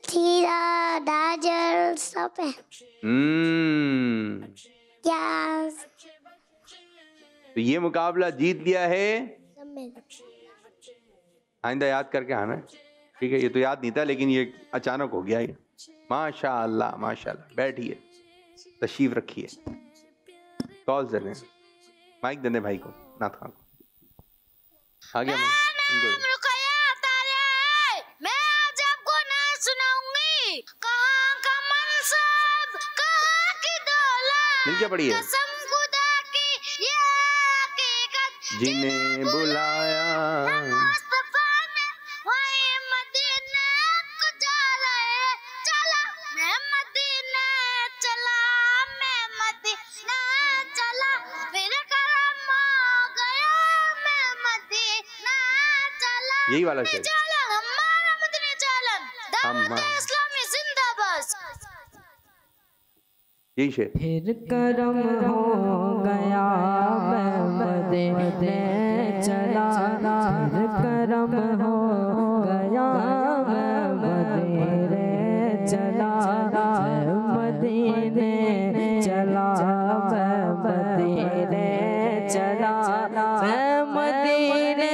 खीरा, गाजर सब है। प्याज। तो ये मुकाबला जीत लिया है। आइंदा याद करके आना, ठीक है? ये तो याद नहीं था लेकिन ये अचानक हो गया ये। माशाअल्लाह माशाअल्लाह। बैठिए, तशरीफ रखिए। कॉल दे रहे, माइक देने भाई को, नाथ खान को। आ गया मैं आज आपको ना सुनाऊंगी। कहाँ का मनसब, कहाँ की दौलत, मिल क्या पड़ी है। कसम खुदा की ये हकीकत, जिन्हें बुलाया मुस्तफा ने वही मदीने को जा रहे। चला मैं मदीने, चला मैं मदीना, चला फिर करम हो गया मैं मदीना, चला यही वाला शेर। चलन हमारा मदीने चलन, दावत इस्लामी जिंदाबाद। यही शेर। फिर करम हो गया मैं मदीने चला, फिर करम हो गया मैं मदीने चला, मैं मदीने चला, मैं मदीने चला, मैं मदीने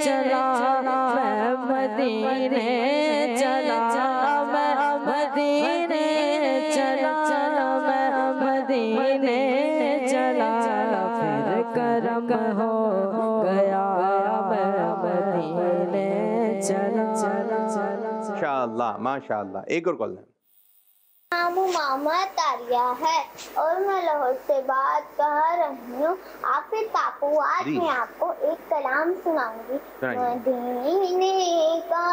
चला, मैं मदीने चला, मैं मदीने चला, मैं मदीने चला, फिर करम हो गया मैं मदीने चला। माशाअल्लाह माशाअल्लाह। एक और कॉल है। नाम मोहम्मद तारिया है और मैं लाहौर से बात कर रही हूँ। आफिद काकू, आज मैं आपको एक कलाम सुनाऊंगी। मदीने का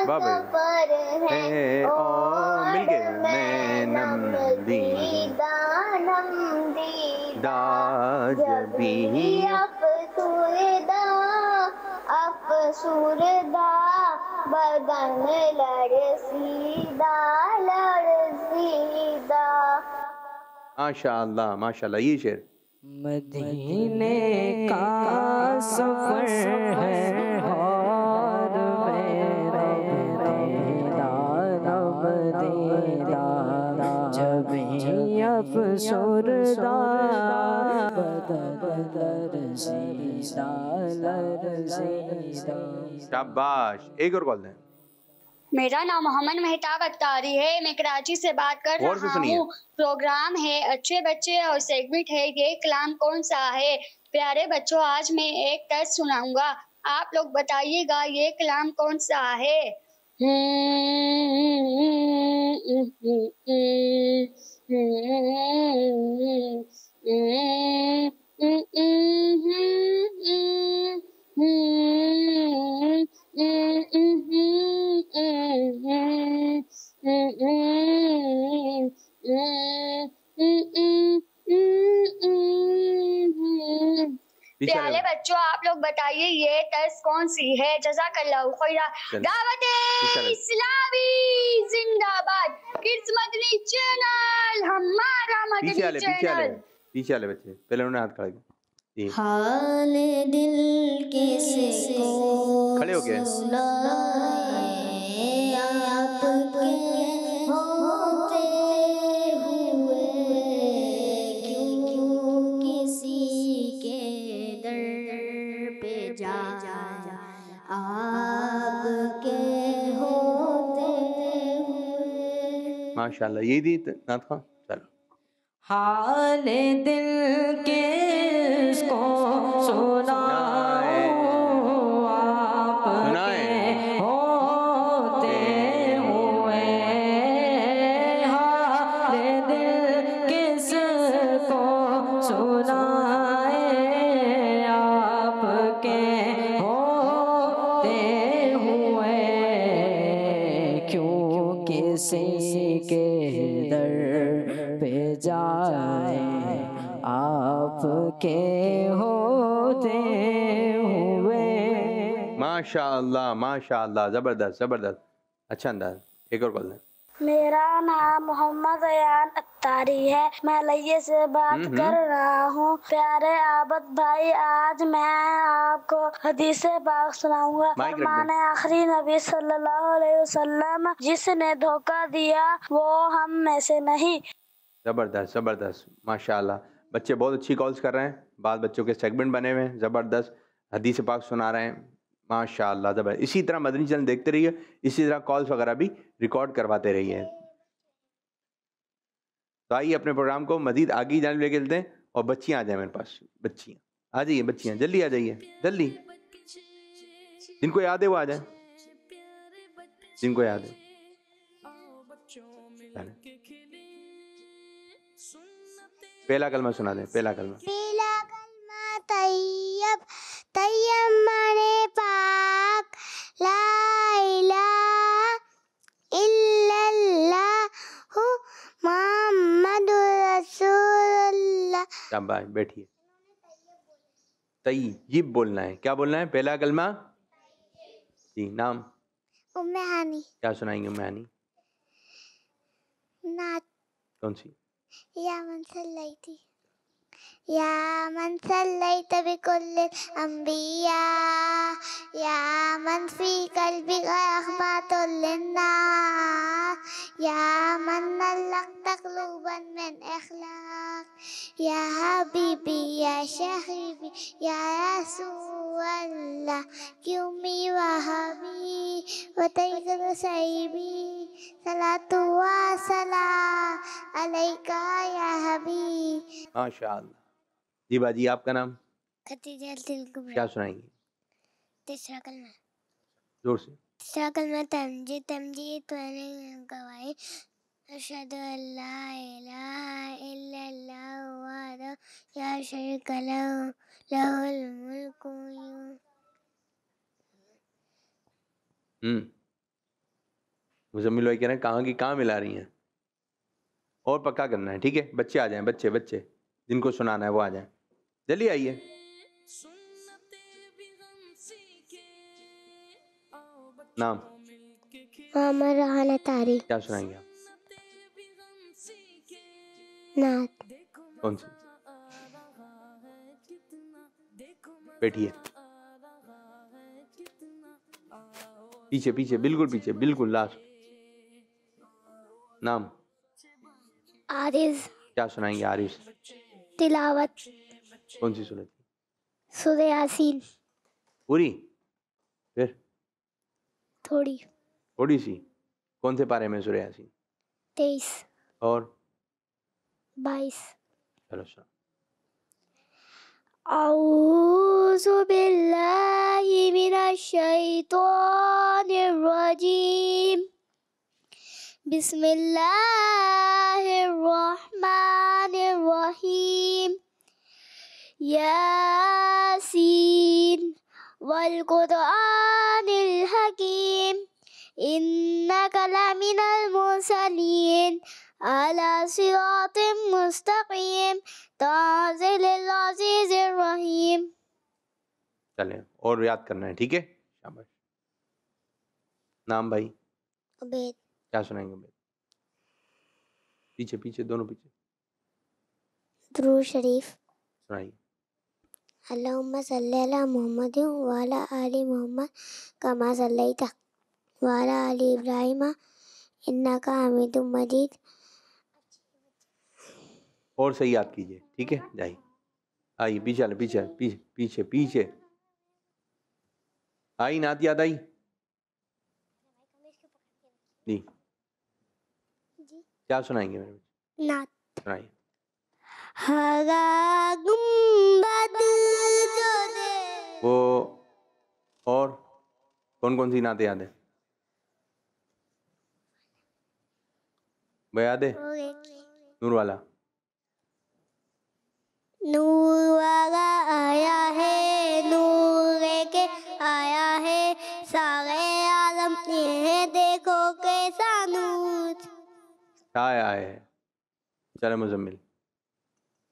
सफर है और मैं नमदीदा जब भी अफसुरदा बदन लड़सीदा लड़सीदा। माशाअल्लाह माशाअल्लाह। ये शेर। मदीने का सफर है और मेरा मदीना, जब ही अफसुरदा बदन लरज़ीदा लरज़ीदा। शाबाश। एक और कॉल है। मेरा नाम मोहम्मद मेहताब अत्तारी है। मैं कराची से बात कर रहा हूँ। प्रोग्राम है अच्छे बच्चे और सेगमेंट है ये कलाम कौन सा है। प्यारे बच्चों, आज मैं एक तर्ज सुनाऊंगा, आप लोग बताइएगा ये कलाम कौन सा है। प्यारे बच्चों, आप लोग बताइए ये तर्ज कौन सी है। जज़ाकल्लाहु खैरा। दावत इस्लामी जिंदाबाद। किड्स मदनी चैनल हमारा मदनी चैनल। पीछे वाले बच्चे पहले उन्होंने हाथ खड़ा किया। हाल दिल किसी को खड़े हो गए। आपके होते हुए क्यों किसी के दर पे जा आपके होते हुए। माशाल्लाह, यही थी नात खां। चलो। हाल दिल के इसको सुनाओ आपके होते हुए। हाल दिल किसको सुनाए आपके होते हुए। क्यों किसी के दर पे जाए आपके होते हुए। माशाअल्लाह माशाअल्लाह, जबरदस्त जबरदस्त, अच्छा अंदाज। एक और बोल दें। मेरा नाम मोहम्मद अयान अत्तारी है, मैं लइये से बात कर रहा हूँ। प्यारे आबद भाई, आज मैं आपको हदीस पाक सुनाऊंगा। फरमाने आखिरी नबी सल्लल्लाहु अलैहि वसल्लम, जिसने धोखा दिया वो हम में से नहीं। जबरदस्त जबरदस्त, माशाअल्लाह। बच्चे बहुत अच्छी कॉल्स कर रहे हैं, बाद बच्चों के सेगमेंट बने हुए हैं, ज़बरदस्त हदीस पाक सुना रहे हैं, माशाअल्लाह ज़बरदस्त। इसी तरह मदनी चैनल देखते रहिए, इसी तरह कॉल्स वगैरह भी रिकॉर्ड करवाते रहिए। तो आइए अपने प्रोग्राम को मज़ीद आगे जाने लेके चलते हैं। और बच्चियाँ आ जाए मेरे पास, बच्चियाँ आ जाइए, बच्चियाँ जल्दी आ जाइए, जल्दी। जिनको याद है वो आ जाए, जिनको याद है। पहला कलमा सुना दें, पहला कलमा। पहला कलमा तैयब, तैयब माने पाक, ला इलाहा इल्लल्लाहु मुहम्मदुर रसूलुल्लाह। शाबाश, बैठिए। तैयब बोलना है, क्या बोलना है? पहला कलमा जी। नाम? उम्मे हानी। क्या सुनाएंगे उम्मे हानी? नात। कौन सी? या मन सल्लैती, या मन सल्लैत बिकुल्लिल अंबिया, या मन फी कल्बिका रहमतुल लिन्नास, या मन नल्लक़त क़ुलूबन मिन इख़लाक़, या हबीबी या शहीबी या रसूलल्लाह, क्यूमी वहाबी व तैयब सईबी, सलातु व सलाम अलैका या हबीब। माशाअल्लाह। जी बाजी, आपका नाम? खतीजा दिल कुबरा। क्या सुनाएंगे? तीसरा कलमा। जोर से। तीसरा कलमा तमजीद, तमजीद मैंने गवाही, अशहदु अल्ला इलाहा इल्लल्लाह वहदहु ला शरीका लहु लहुल मुल्कु। मुजम्मिल भाई कह रहे हैं कहाँ की कहाँ मिला रही हैं, और पक्का करना है, ठीक है? बच्चे आ जाएं, बच्चे बच्चे जिनको सुनाना है वो आ जाएं, जल्दी आइए। नाम? मोहम्मद रहाना तारी। क्या सुनाएंगे आप? नात। कौन सी? बैठिए, पीछे पीछे, बिल्कुल पीछे, बिल्कुल लास्ट। नाम? आरिज़। क्या सुनाएंगे आरिज़? तिलावत। कौन सी सूरत? सूरह यासीन। पूरी? फिर थोड़ी थोड़ी सी? कौन से पारे में सूरह यासीन? 23 और 22। चलो सुना। औज़ु बिल्लाहि मिनश शैतानिर रजीम। बिस्मिल्लाहिर रहमानिर रहीम। यासीन वल कुरआनिल हकीम। इन्नका लमिनल मुरसलीन अला सिरातिम मुस्तकीम तंज़ीलिल अज़ीज़िर रहीम। चलें, और याद करना है, ठीक है? शाबाश। नाम भाई? उबैद। क्या सुनाएंगे उबैद? पीछे पीछे, दोनों पीछे। दुरूद शरीफ। सुनाइए। अल्लाहुम्मा सल्ली अला मुहम्मद व अला आलि मुहम्मद कमा सल्लैता व अला आलि इब्राहीम इन्नका हमीदुम मजीद। और सही याद कीजिए, ठीक है? जाइए, आइए पीछे वाले, पीछे पीछे पीछे पीछे। आई नात याद आई जी? क्या सुनाएंगे मेरे बच्चे? नात। सुनाइए। हरा गुंबद जो दे। वो और कौन कौन सी नाते याद है? वो याद है? नूर वाला। नूर वाला आया है, नूर के आया है, सारे आलम ये देखो कैसा नूर। क्या आया है? चले मुजम्मिल,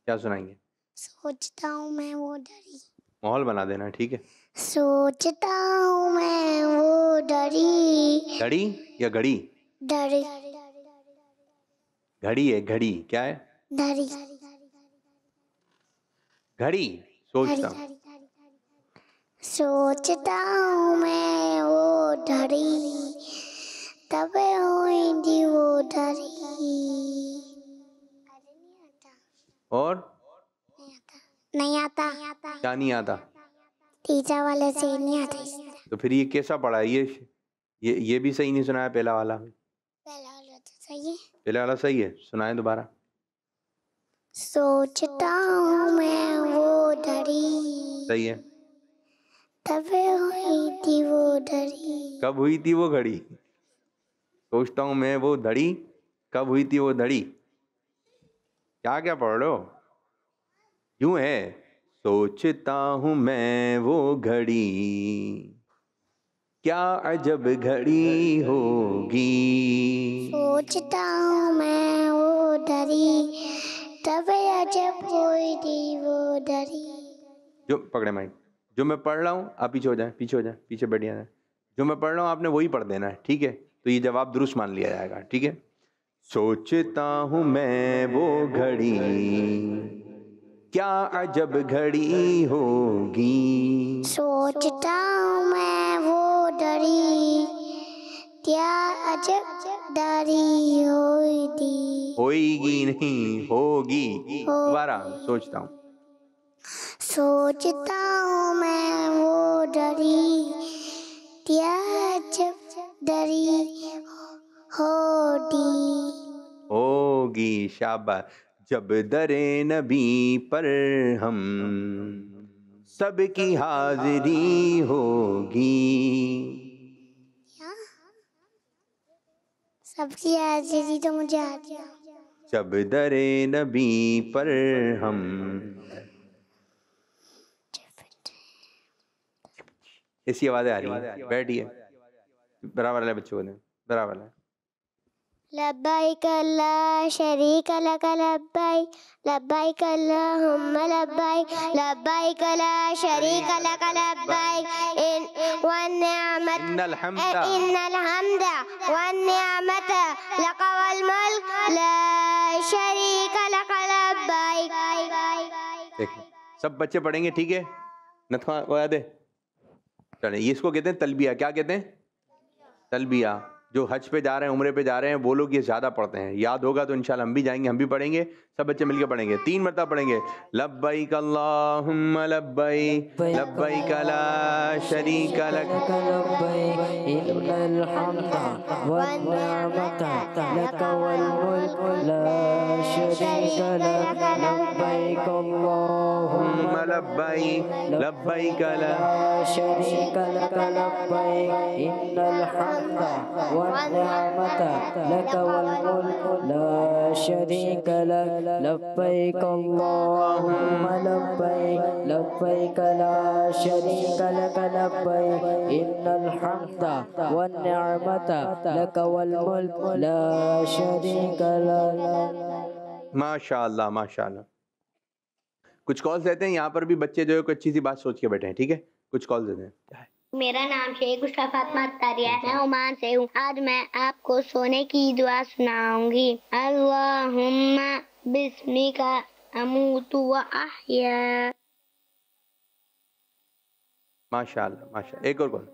क्या सुनाएंगे? सोचता हूँ मैं वो डरी। माहौल बना देना, ठीक है? सोचता हूँ मैं वो डरी। घड़ी या घड़ी? डरी। घड़ी है, घड़ी क्या है? डरी। घड़ी। सोचता हूँ। सोचता हूँ मैं वो डरी, तब होगी वो डरी। और नहीं आता। क्या नहीं आता? तीसरा वाले से नहीं आता। तो फिर ये कैसा पढ़ा है? ये भी सही नहीं सुनाया। पहला वाला तो सही है। पहला वाला सही है, सुनाए दोबारा। सोचता हूँ मैं वो डरी, सही है। तब हुई थी वो डरी। कब हुई थी वो घड़ी? सोचता हूँ मैं वो धड़ी, कब हुई थी वो धड़ी? क्या क्या पढ़ रहे हो? यूं है, सोचता हूँ मैं वो घड़ी, क्या अजब घड़ी होगी। सोचता हूँ मैं वो डरी, तब अजब हुई थी वो डरी। जो पकड़े माइक, जो मैं पढ़ रहा हूँ आप पीछे हो जाए, पीछे हो जाए, पीछे बैठ जाए। जो मैं पढ़ रहा हूँ आपने वही पढ़ देना है, ठीक है? तो ये जवाब दुरुस्त मान लिया जाएगा, ठीक है? सोचता हूँ मैं वो घड़ी, क्या अजब घड़ी होगी। सोचता हूँ मैं वो डरी, क्या अजब डरी होगी। होएगी नहीं, होगी। दोबारा, सोचता हूँ। सोचता हूँ मैं वो डरी, क्या अजब डरी होगी। शाबाश। जब दरे नबी पर हम सबकी हाजिरी होगी। सबकी हाजिरी तो मुझे आती है। जब दरे नबी पर हम, ऐसी आवाजें आ रही है, बैठिए। बराबर है बच्चों को, बराबर है। लब्बाइक अल्ला शरीक लक लब्बाइक, लब्बाइक अल्लाहुम्मा लब्बाइक, लब्बाइक ला शरीक लक लब्बाइक, इन्नल हम्दा वन निअमत लक वल मुल्क ला शरीक लक लब्बाइक। देखो सब बच्चे पढ़ेंगे, ठीक है? नथवा को याद है? चले, ये इसको कहते हैं तलबिया। क्या कहते हैं? तलबिया। जो हज पे जा रहे हैं, उम्रे पे जा रहे हैं, वो लोग ये ज्यादा पढ़ते हैं। याद होगा तो इंशाल्लाह हम भी जाएंगे, हम भी पढ़ेंगे, सब बच्चे मिलकर पढ़ेंगे। 3 मरतबा पढ़ेंगे। लब्बैक अल्लाहुम्मा लब्बैक, लब्बैक ला शरीक लक, लब्बैक इन्नल हम्दा वन निअमत लक वल मुल्क ला शरीक लक, लब्बैक अल्लाहुम्मा लब्बैक, लब्बैक ला शरीक लक, लब्बैक इन्नल हम्दा वन्निअमत लक वल मुल्क ला शरीक लक, लब्बैक अल्लाहुम्मा लब्बैक, लब्बैक ला शरीक लक, लब्बैक इन्नल हम्दा वन्निअमत लक वल मुल्क ला शरीक लक। माशाअल्लाह, माशाअल्लाह। कुछ कॉल्स रहते हैं यहाँ पर भी, बच्चे जो है कोई अच्छी सी बात सोच के बैठे हैं, ठीक है? कुछ कॉल देते हैं। क्या है? मेरा नाम शेख गुस्सा फातिमा अत्तारी है, मैं ओमान से हूँ। आज मैं आपको सोने की दुआ सुनाऊंगी। अल्लाहुम्मा बिस्मिका अमूतु व अहया। माशाअल्लाह माशाअल्लाह। एक और कॉल।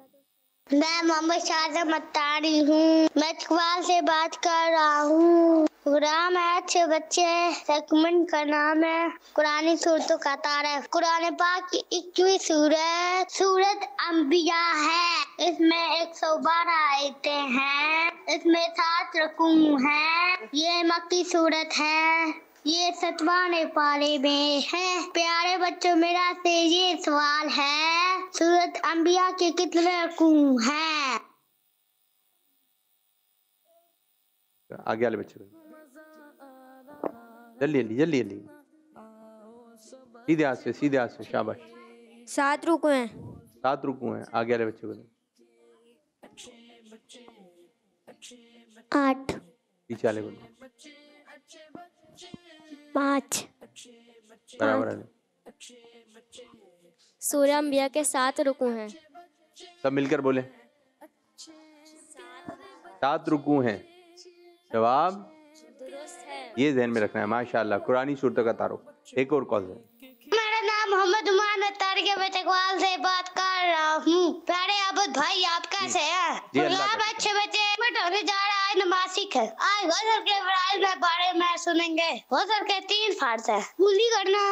मैं मोहम्मद शाहजम अत्तारी हूँ, मैं इकबाल से बात कर रहा हूँ। कुरान है अच्छे बच्चे, सेगमेंट का नाम है कुरानी सूरतों का तार है। कुरान पाक की 21वीं सूरत अंबिया है। इसमें 112 आयतें हैं, इसमें 7 रुकू हैं। ये मक्की सूरत है, ये 7वां पारे में है। प्यारे बच्चों, मेरा से ये सवाल है, सूरत अंबिया के कितने रुकू हैं? आगे वाले बच्चे जल्दी जल्दी जल्दी जल्दी, सीधे हाथ से शाबाश। 7 रुकू हैं। 7 रुकू हैं। आगे वाले बच्चे को 8। पीछे वाले को 5। बराबर है। सूरह अंबिया के 7 रुकू हैं। सब मिलकर बोले 7 रुकू हैं। जवाब ये ध्यान में रखना है। माशाअल्लाह, कुरानी सूरतों का तारुफ। एक और कॉल है। मेरा नाम मोहम्मद उमान अत्तारी के इकबाल से बात कर रहा हूँ। प्यारे आबद भाई, आप कैसे हैं? अच्छे बच्चे होने जा रहा है, नमाज सीख है। आज गजल के फराइज में बारे में सुनेंगे। गजल के 3 फर्ज है, कुली करना,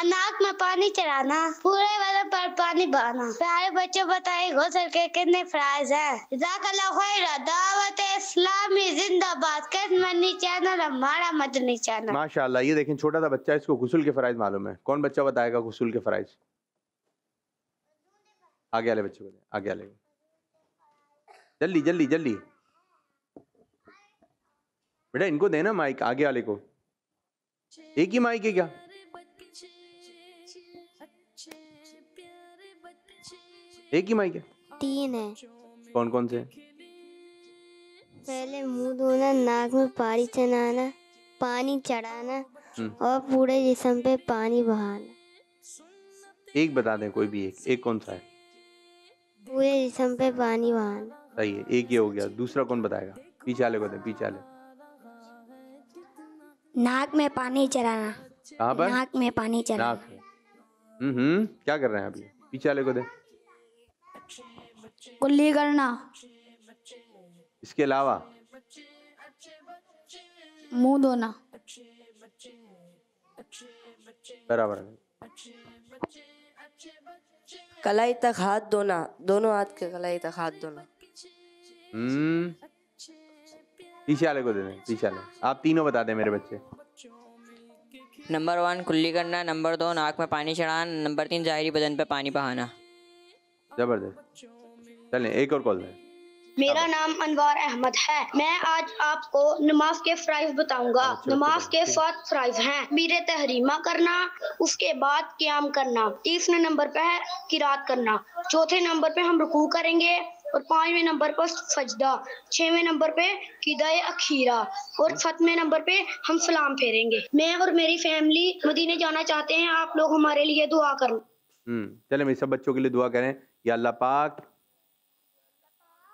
नाक में पानी चढ़ाना, पूरे बदन पर पानी बहाना। प्यारे बच्चों, बताइए गजल के कितने फराइज है? जज़ाकल्लाह खैर। दावत इस्लामी जिंदाबाद। कैसे मदनी चैनल हमारा मदनी चैनल। माशाअल्लाह। ये देखें, छोटा सा बच्चा है, इसको गुस्ल के फराइज मालूम है। कौन बच्चा बताएगा गुस्ल के फराइज? आगे वाले बच्चे को, आगे वाले को जल्दी जल्दी जल्दी। बेटा इनको देना माइक, आगे वाले को। एक ही माइक है क्या? एक ही माइक है? 3 है। कौन कौन से? पहले मुंह धोना, नाक में पानी चढ़ाना, पानी चढ़ाना और पूरे जिस्म पे पानी बहाना। एक बता दें, कोई भी एक कौन सा है? पूरे जिस्म पे पानी बहाना। सही है, एक ये हो गया। दूसरा कौन बताएगा? पीछे वाले को दे, पीछे वाले। नाक में पानी चढ़ाना। कहाँ पर? नाक में पानी चढ़ाना। नाक में। क्या कर रहे हैं अभी? पीछे वाले को दे। कुल्ली करना। इसके अलावा मुंह धोना। बराबर है। कलाई तक हाथ धोना, दोनों हाथ के कलाई तक हाथ धोना। पीछे वाले को दे दें, पीछे वाले। आप तीनों बता दें मेरे बच्चे। नंबर 1 कुल्ली करना, नंबर 2 नाक में पानी चढ़ाना, नंबर 3 जाहिरी बदन पे पानी बहाना। जबरदस्त। चलें, एक और कॉल है। मेरा नाम अनवार अहमद है। मैं आज आपको नमाज के फराइज बताऊंगा। नमाज के 7 फराइज हैं। मीरे तहरीमा करना, उसके बाद क़याम करना, 3वें नंबर पे है किरात करना, 4थे नंबर पे हम रुकू करेंगे और 5वें नंबर पर सजदा, 6वें नंबर पे किदाए अखीरा और 7वें नंबर पे हम सलाम फेरेंगे। मैं और मेरी फैमिली मदीने जाना चाहते हैं, आप लोग हमारे लिए दुआ करें। चले, मेरे सब बच्चों के लिए दुआ करें। या अल्लाह पाक,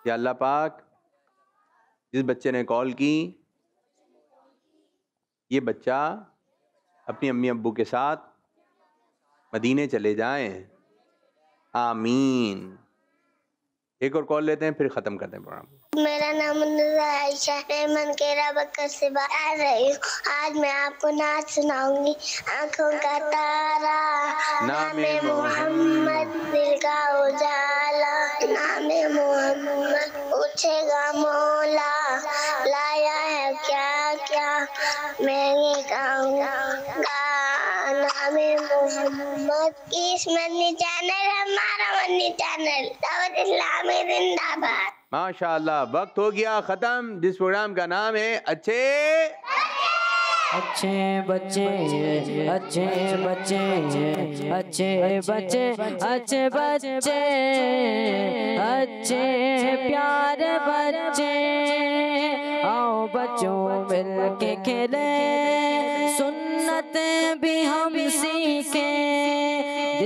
या अल्लाह पाक, जिस बच्चे ने कॉल की, ये बच्चा अपनी अम्मी अब्बू के साथ मदीने चले जाएं। आमीन। एक और कॉल लेते हैं, फिर ख़त्म करते हैं प्रोग्राम। मेरा नाम आयशा है, मैं केरा बकर से बात कर रही हूँ। आज मैं आपको नाच सुनाऊंगी। आँखों का तारा, नामे मोहम्मद, दिल का उजाला, नामे मोहम्मद, पूछेगा मौला, लाया है क्या क्या मैं ये गाऊंगा। नामे मोहम्मद। इस मदनी चैनल हमारा मदनी चैनल, दावत इस्लामी जिंदाबाद। माशाअल्लाह। वक्त हो गया ख़त्म, जिस प्रोग्राम का नाम है अच्छे बच्चे, अच्छे बच्चे, अच्छे बच्चे, अच्छे बच्चे, अच्छे प्यारे बच्चे। आओ बच्चों मिल के खेले, सुन्नत भी हम सीखे,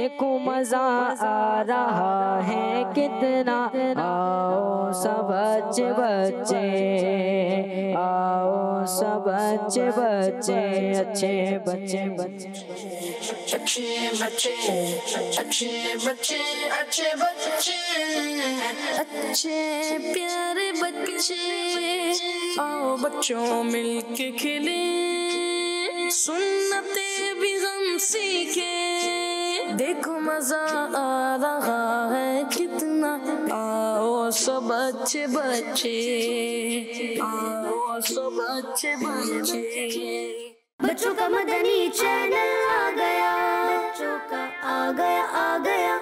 देखो मजा आ रहा है कितना, आओ सब बच्चे बच्चे, आओ सब बच्चे बच्चे, अच्छे बच्चे बच्चे, अच्छे बच्चे, अच्छे बच्चे, अच्छे बच्चे, अच्छे प्यारे बच्चे, आओ बच्चों मिलके खेले, सुन्नते भी हम सीखे, देखो मजा आ रहा है कितना, आओ सब अच्छे बच्चे, आओ सब अच्छे बच्चे। बच्चों का मदनी चैनल आ गया, बच्चों का आ गया आ गया।